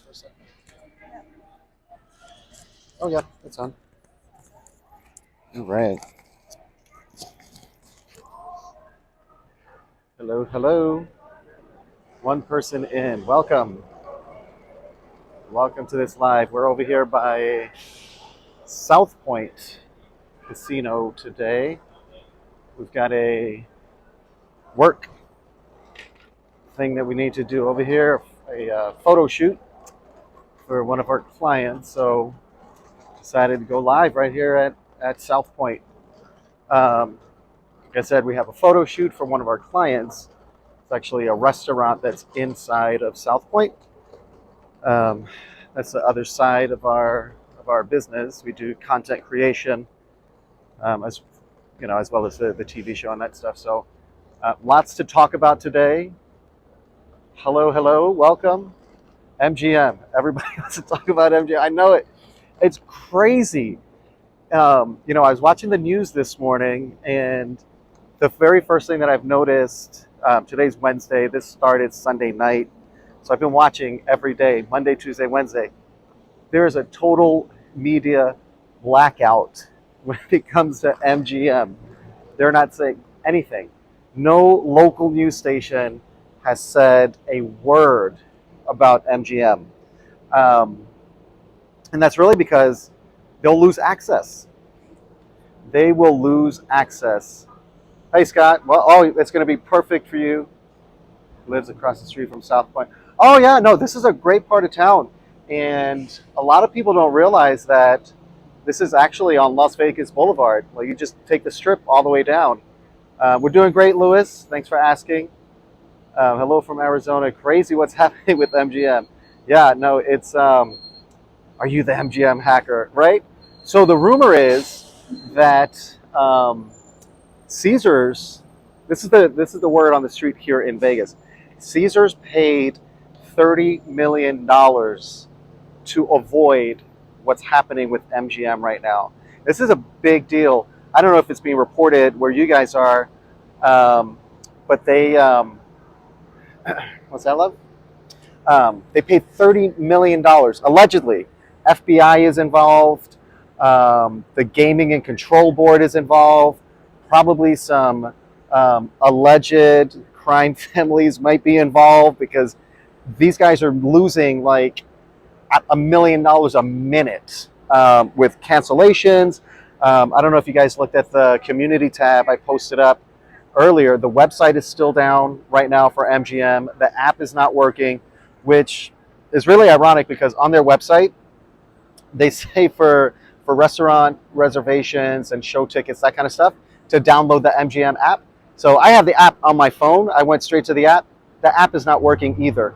for a second. Oh yeah, it's on. All right. Hello, hello. One person in. Welcome. Welcome to this live. We're over here by South Point Casino today. We've got a work thing that we need to do over here, a photo shoot for one of our clients. So decided to go live right here at South Point. Like I said, we have a photo shoot for one of our clients. It's actually a restaurant that's inside of South Point. That's the other side of our business. We do content creation, as as well as the TV show and that stuff. So lots to talk about today. Hello, hello, welcome, MGM. Everybody wants to talk about MGM. I know it. It's crazy. I was watching the news this morning, and the very first thing that I've noticed. Today's Wednesday. This started Sunday night. So I've been watching every day, Monday, Tuesday, Wednesday. There is a total media blackout when it comes to MGM. They're not saying anything. No local news station has said a word about MGM. And that's really because they'll lose access. They will lose access. Hey, Scott. Well, it's going to be perfect for you. Lives across the street from South Point. Oh yeah, no, this is a great part of town, and a lot of people don't realize that this is actually on Las Vegas Boulevard. Well, you just take the strip all the way down. We're doing great, Lewis. Thanks for asking. Hello from Arizona. Crazy what's happening with MGM. Yeah, no, it's are you the MGM hacker, right? So the rumor is that Caesars. This is the word on the street here in Vegas. Caesars paid $30 million to avoid what's happening with MGM right now. This is a big deal. I don't know if it's being reported where you guys are, but they, what's that, love? They paid $30 million, allegedly. FBI is involved. The Gaming and Control Board is involved. Probably some alleged crime families might be involved because these guys are losing like $1 million a minute with cancellations. I don't know if you guys looked at the community tab I posted up earlier. The website is still down right now for MGM. The app is not working, which is really ironic because on their website, they say for restaurant reservations and show tickets, that kind of stuff, to download the MGM app. So I have the app on my phone. I went straight to the app. The app is not working either.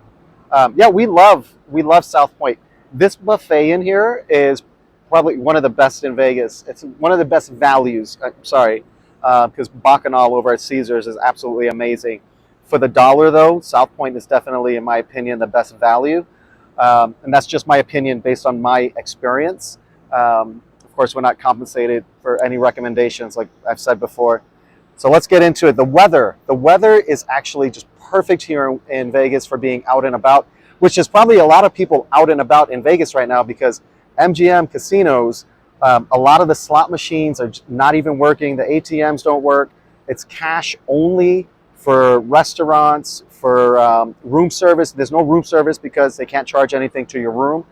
Yeah, we love South Point. This buffet in here is probably one of the best in Vegas. It's one of the best values. Because Bacchanal over at Caesars is absolutely amazing. For the dollar, though, South Point is definitely, in my opinion, the best value. And that's just my opinion based on my experience. Of course, we're not compensated for any recommendations, like I've said before. So let's get into it. The weather is actually just perfect here in Vegas for being out and about, which is probably a lot of people out and about in Vegas right now because MGM casinos, a lot of the slot machines are not even working. The ATMs don't work. It's cash only for restaurants, for room service. There's no room service because they can't charge anything to your room.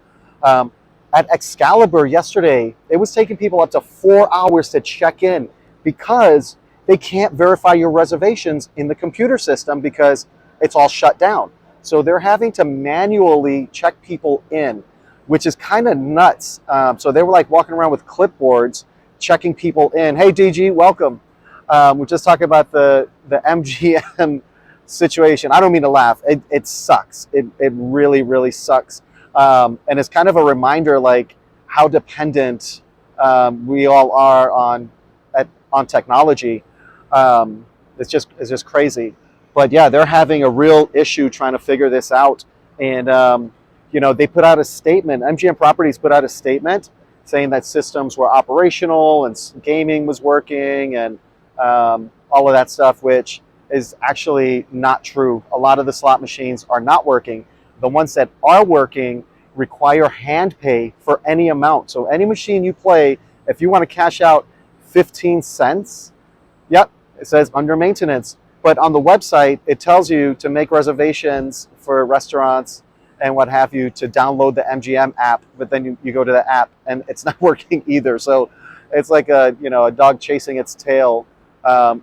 At Excalibur yesterday, it was taking people up to 4 hours to check in because they can't verify your reservations in the computer system because it's all shut down. So they're having to manually check people in, which is kind of nuts. So they were like walking around with clipboards, checking people in. Hey, DG, welcome. We're just talking about the MGM situation. I don't mean to laugh. It sucks. It really, really sucks. And it's kind of a reminder, like how dependent we all are on technology. It's just crazy. But yeah, they're having a real issue trying to figure this out. And they put out a statement. MGM Properties put out a statement saying that systems were operational and gaming was working and all of that stuff, which is actually not true. A lot of the slot machines are not working. The ones that are working, require hand pay for any amount. So any machine you play, if you want to cash out 15 cents, yep, it says under maintenance. But on the website, it tells you to make reservations for restaurants and what have you, to download the MGM app, but then you go to the app and it's not working either. So it's like a dog chasing its tail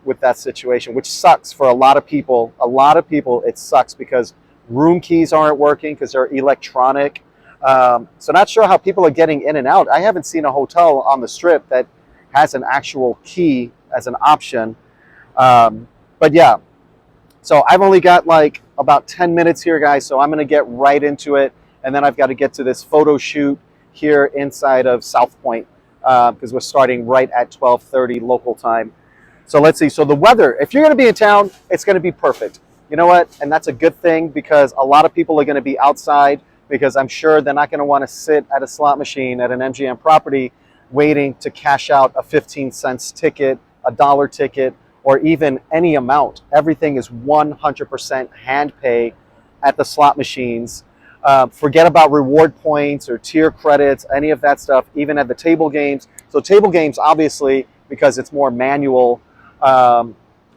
with that situation, which sucks for a lot of people. A lot of people, it sucks because room keys aren't working because they're electronic. So not sure how people are getting in and out. I haven't seen a hotel on the Strip that has an actual key as an option. But yeah, so I've only got like about 10 minutes here, guys. So I'm going to get right into it. And then I've got to get to this photo shoot here inside of South Point because we're starting right at 12:30 local time. So let's see. So the weather, if you're going to be in town, it's going to be perfect. You know what? And that's a good thing because a lot of people are going to be outside because I'm sure they're not going to want to sit at a slot machine at an MGM property waiting to cash out a 15 cents ticket, a dollar ticket, or even any amount. Everything is 100% hand pay at the slot machines. Forget about reward points or tier credits, any of that stuff, even at the table games. So table games, obviously, because it's more manual,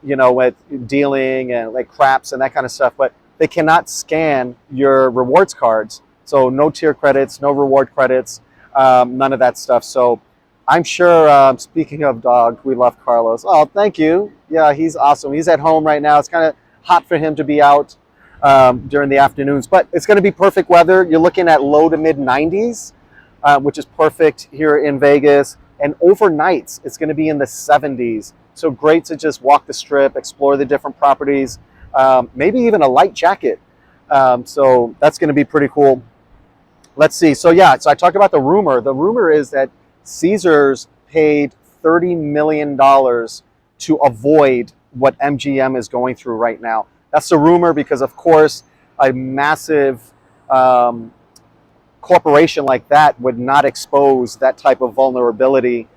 with dealing and like craps and that kind of stuff, but they cannot scan your rewards cards. So no tier credits, no reward credits, none of that stuff. So I'm sure, speaking of dog, we love Carlos. Oh, thank you. Yeah, he's awesome. He's at home right now. It's kind of hot for him to be out during the afternoons, but it's going to be perfect weather. You're looking at low to mid 90s, which is perfect here in Vegas. And overnights, it's going to be in the 70s. So great to just walk the Strip, explore the different properties, maybe even a light jacket. So that's going to be pretty cool. Let's see. So yeah, so I talked about the rumor. The rumor is that Caesars paid $30 million to avoid what MGM is going through right now. That's the rumor because, of course, a massive corporation like that would not expose that type of vulnerability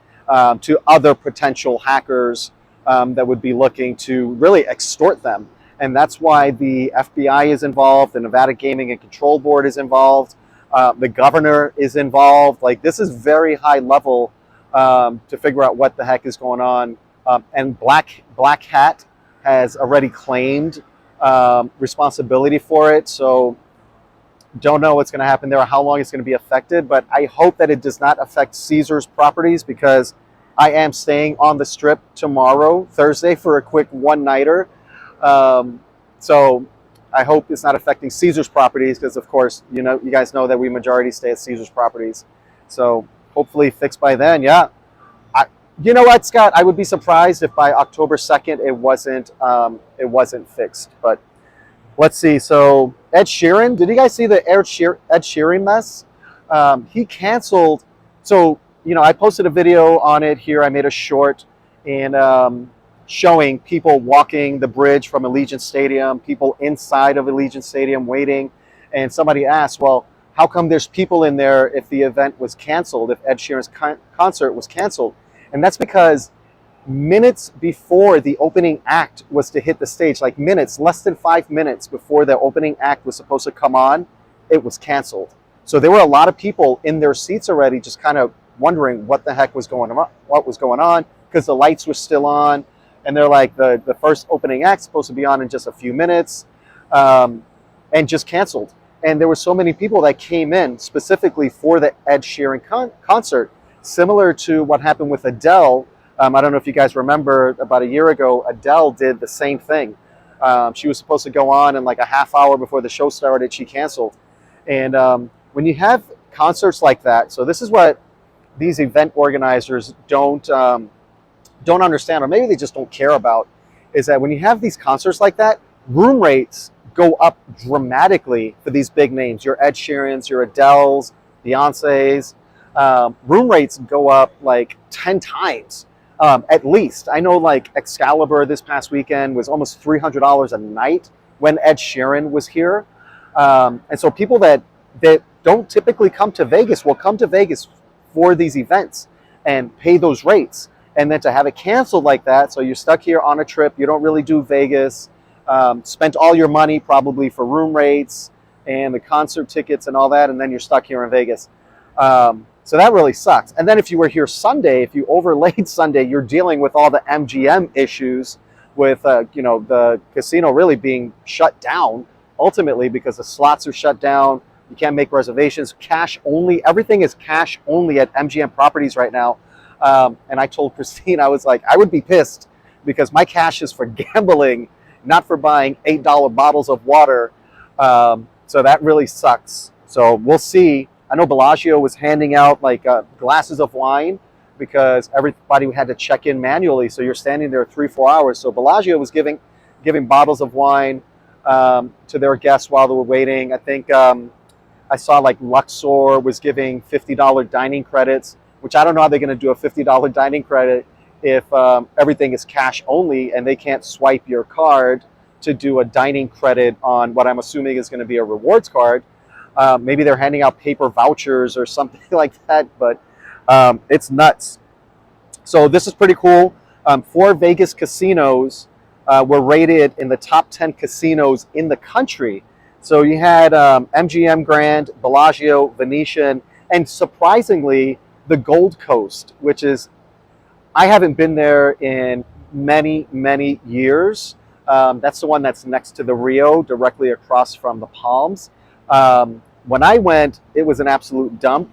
to other potential hackers that would be looking to really extort them. And that's why the FBI is involved, the Nevada Gaming and Control Board is involved, the governor is involved. Like, this is very high level to figure out what the heck is going on. And Black Hat has already claimed responsibility for it. So don't know what's going to happen there or how long it's going to be affected, but I hope that it does not affect Caesars properties because I am staying on the Strip tomorrow, Thursday, for a quick one-nighter. So I hope it's not affecting Caesars properties because, of course, you guys know that we majority stay at Caesars properties. So hopefully fixed by then. Yeah. You know what, Scott? I would be surprised if by October 2nd it wasn't fixed. But let's see. So Ed Sheeran, did you guys see the Ed Sheeran mess? He canceled. So, I posted a video on it here. I made a short and showing people walking the bridge from Allegiant Stadium, people inside of Allegiant Stadium waiting. And somebody asked, well, how come there's people in there if the event was canceled, if Ed Sheeran's concert was canceled? And that's because minutes before the opening act was to hit the stage, like minutes, less than 5 minutes before the opening act was supposed to come on, it was canceled. So there were a lot of people in their seats already just kind of wondering what the heck was going on, because the lights were still on. And they're like, the first opening act's supposed to be on in just a few minutes, and just canceled. And there were so many people that came in specifically for the Ed Sheeran concert, similar to what happened with Adele. I don't know if you guys remember, about a year ago, Adele did the same thing. She was supposed to go on, and like a half hour before the show started, she canceled. And when you have concerts like that, so this is what these event organizers don't understand, or maybe they just don't care about, is that when you have these concerts like that, room rates go up dramatically for these big names. Your Ed Sheerans, your Adeles, Beyonce's. Room rates go up like 10 times. At least. I know like Excalibur this past weekend was almost $300 a night when Ed Sheeran was here. And so people that don't typically come to Vegas will come to Vegas for these events and pay those rates. And then to have it canceled like that, so you're stuck here on a trip, you don't really do Vegas, spent all your money probably for room rates, and the concert tickets and all that, and then you're stuck here in Vegas. So that really sucks. And then if you were here Sunday, if you overlaid Sunday, you're dealing with all the MGM issues with the casino really being shut down ultimately because the slots are shut down. You can't make reservations. Cash only. Everything is cash only at MGM properties right now. And I told Christine, I was like, I would be pissed because my cash is for gambling, not for buying $8 bottles of water. So that really sucks. So we'll see. I know Bellagio was handing out like glasses of wine because everybody had to check in manually. So you're standing there 3-4 hours. So Bellagio was giving bottles of wine to their guests while they were waiting. I think I saw like Luxor was giving $50 dining credits, which I don't know how they're going to do a $50 dining credit if everything is cash only and they can't swipe your card to do a dining credit on what I'm assuming is going to be a rewards card. Maybe they're handing out paper vouchers or something like that, but it's nuts. So this is pretty cool. 4 Vegas casinos were rated in the top 10 casinos in the country. So you had MGM Grand, Bellagio, Venetian, and surprisingly, the Gold Coast, which is, I haven't been there in many, many years. That's the one that's next to the Rio, directly across from the Palms. When I went, it was an absolute dump.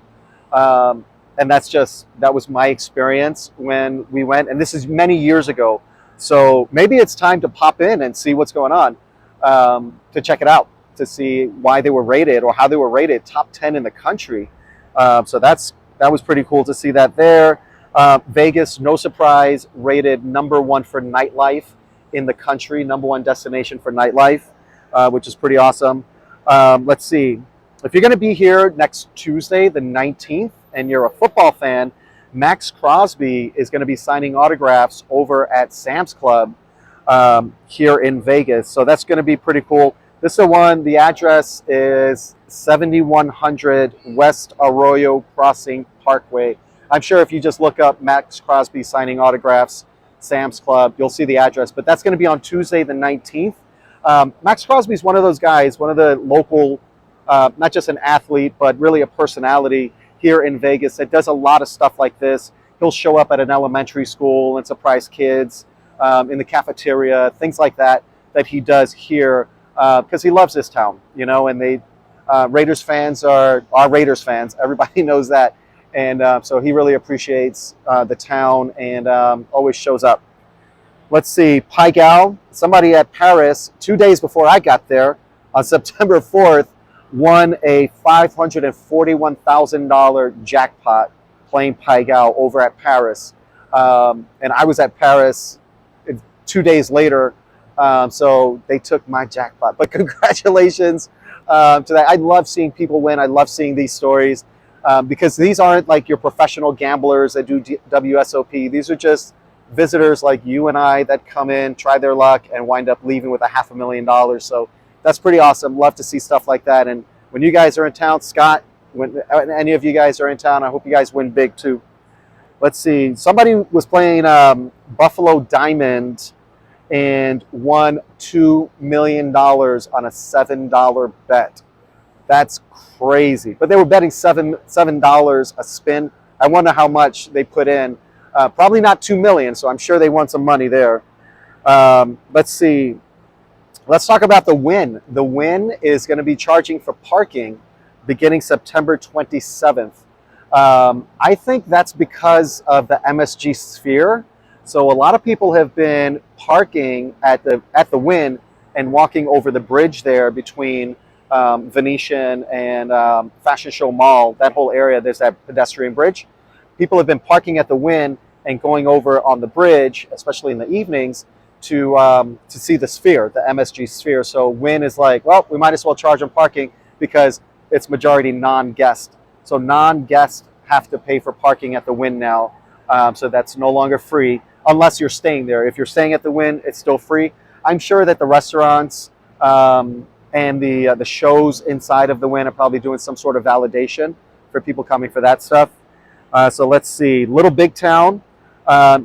And that was my experience when we went. And this is many years ago. So maybe it's time to pop in and see what's going on, to check it out, to see why they were rated or how they were rated top 10 in the country. So that was pretty cool to see that there. Vegas, no surprise, rated #1 for nightlife in the country, #1 destination for nightlife, which is pretty awesome. Let's see. If you're going to be here next Tuesday, the 19th, and you're a football fan, Max Crosby is going to be signing autographs over at Sam's Club here in Vegas. So that's going to be pretty cool. This is the one. The address is 7100 West Arroyo Crossing Parkway. I'm sure if you just look up Max Crosby signing autographs, Sam's Club, you'll see the address. But that's going to be on Tuesday the 19th. Max Crosby is one of those guys, one of the local, not just an athlete, but really a personality here in Vegas that does a lot of stuff like this. He'll show up at an elementary school and surprise kids in the cafeteria, things like that he does here because he loves this town, and Raiders fans are Raiders fans. Everybody knows that. And so he really appreciates the town and always shows up. Let's see, Pai Gow, somebody at Paris 2 days before I got there on September 4th, won a $541,000 jackpot playing Pai Gow over at Paris. And I was at Paris 2 days later, so they took my jackpot. But congratulations to that. I love seeing people win. I love seeing these stories because these aren't like your professional gamblers that do WSOP. These are just visitors like you and I that come in, try their luck, and wind up leaving with $500,000. So that's pretty awesome. Love to see stuff like that. And when you guys are in town, Scott, when any of you guys are in town, I hope you guys win big too. Let's see. Somebody was playing Buffalo Diamond and won $2 million on a $7 bet. That's crazy. But they were betting $7 a spin. I wonder how much they put in. Probably not $2 million, so I'm sure they won some money there. Let's see. Let's talk about the Wynn. The Wynn is going to be charging for parking beginning September 27th. I think that's because of the MSG Sphere. So a lot of people have been parking at the Wynn and walking over the bridge there between Venetian and Fashion Show Mall. That whole area, there's that pedestrian bridge. People have been parking at the Wynn and going over on the bridge, especially in the evenings, to see the Sphere, the MSG Sphere. So Wynn is like, well, we might as well charge them parking because it's majority non-guest. So non-guests have to pay for parking at the Wynn now. So that's no longer free unless you're staying there. If you're staying at the Wynn, it's still free. I'm sure that the restaurants and the shows inside of the Wynn are probably doing some sort of validation for people coming for that stuff. So let's see. Little Big Town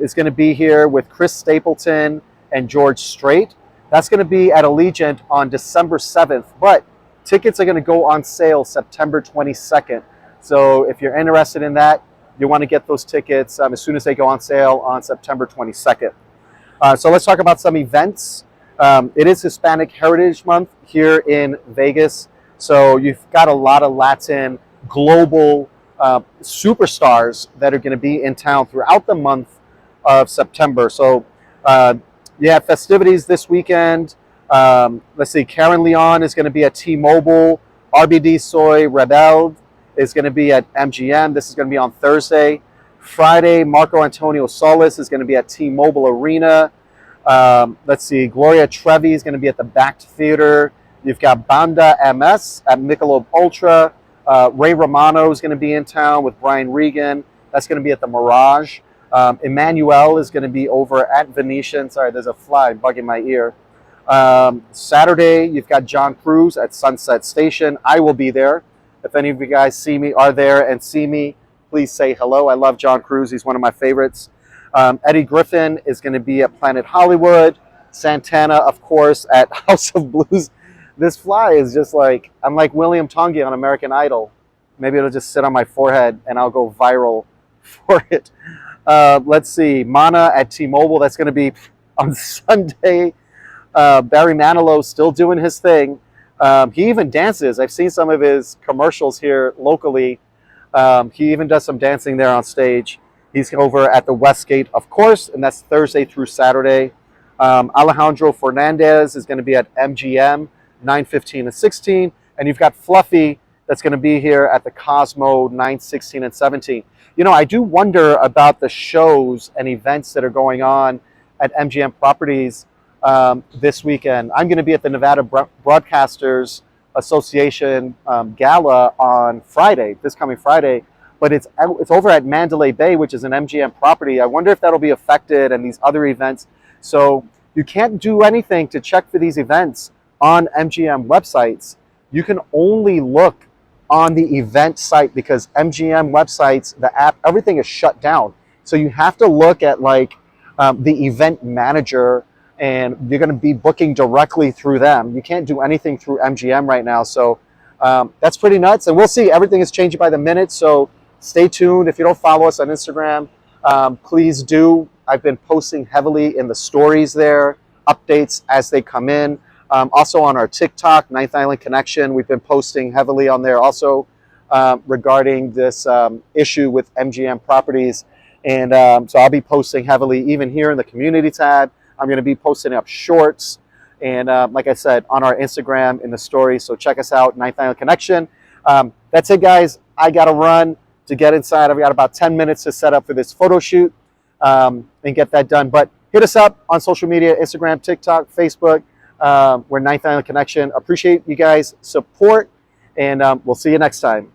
is going to be here with Chris Stapleton and George Strait. That's going to be at Allegiant on December 7th. But Tickets are going to go on sale September 22nd. So if you're interested in that, you want to get those tickets as soon as they go on sale on September 22nd. So let's talk about some events. It is Hispanic Heritage Month here in Vegas. So you've got a lot of Latin global superstars that are going to be in town throughout the month of September. So you have festivities this weekend. Let's see, Karen Leon is going to be at T-Mobile. RBD Soy Rebel is going to be at MGM. This is going to be on Thursday. Friday, Marco Antonio Solis is going to be at T-Mobile Arena. Let's see, Gloria Trevi is going to be at the Backed Theater. You've got Banda MS at Michelob Ultra. Ray Romano is going to be in town with Brian Regan. That's going to be at the Mirage. Emmanuel is going to be over at Venetian. Sorry, there's a fly bugging my ear. Saturday, you've got John Cruz at Sunset Station. I will be there. If any of you guys are there and see me, please say hello. I love John Cruz. He's one of my favorites. Eddie Griffin is going to be at Planet Hollywood. Santana, of course, at House of Blues. This fly is just like, I'm like William Tongi on American Idol. Maybe it'll just sit on my forehead and I'll go viral for it. Let's see, Mana at T-Mobile. That's going to be on Sunday. Barry Manilow still doing his thing. He even dances. I've seen some of his commercials here locally. He even does some dancing there on stage. He's over at the Westgate, of course, and that's Thursday through Saturday. Alejandro Fernandez is going to be at MGM, 9/15 and 16. And you've got Fluffy that's going to be here at the Cosmo, 9/16 and 17. You know, I do wonder about the shows and events that are going on at MGM Properties this weekend. I'm going to be at the Nevada Broadcasters Association Gala on Friday, this coming Friday. But it's over at Mandalay Bay, which is an MGM property. I wonder if that'll be affected and these other events. So you can't do anything to check for these events on MGM websites. You can only look on the event site because MGM websites, the app, everything is shut down. So you have to look at like the event manager, and you're going to be booking directly through them. You can't do anything through MGM right now. So that's pretty nuts. And we'll see. Everything is changing by the minute. So stay tuned. If you don't follow us on Instagram, please do. I've been posting heavily in the stories there, updates as they come in. Also on our TikTok, Ninth Island Connection, we've been posting heavily on there also regarding this issue with MGM Properties. And so I'll be posting heavily even here in the community tab. I'm going to be posting up shorts. And like I said, on our Instagram in the stories. So check us out, Ninth Island Connection. That's it, guys. I got to run to get inside. I've got about 10 minutes to set up for this photo shoot and get that done. But hit us up on social media, Instagram, TikTok, Facebook. We're Ninth Island Connection. Appreciate you guys' support, and we'll see you next time.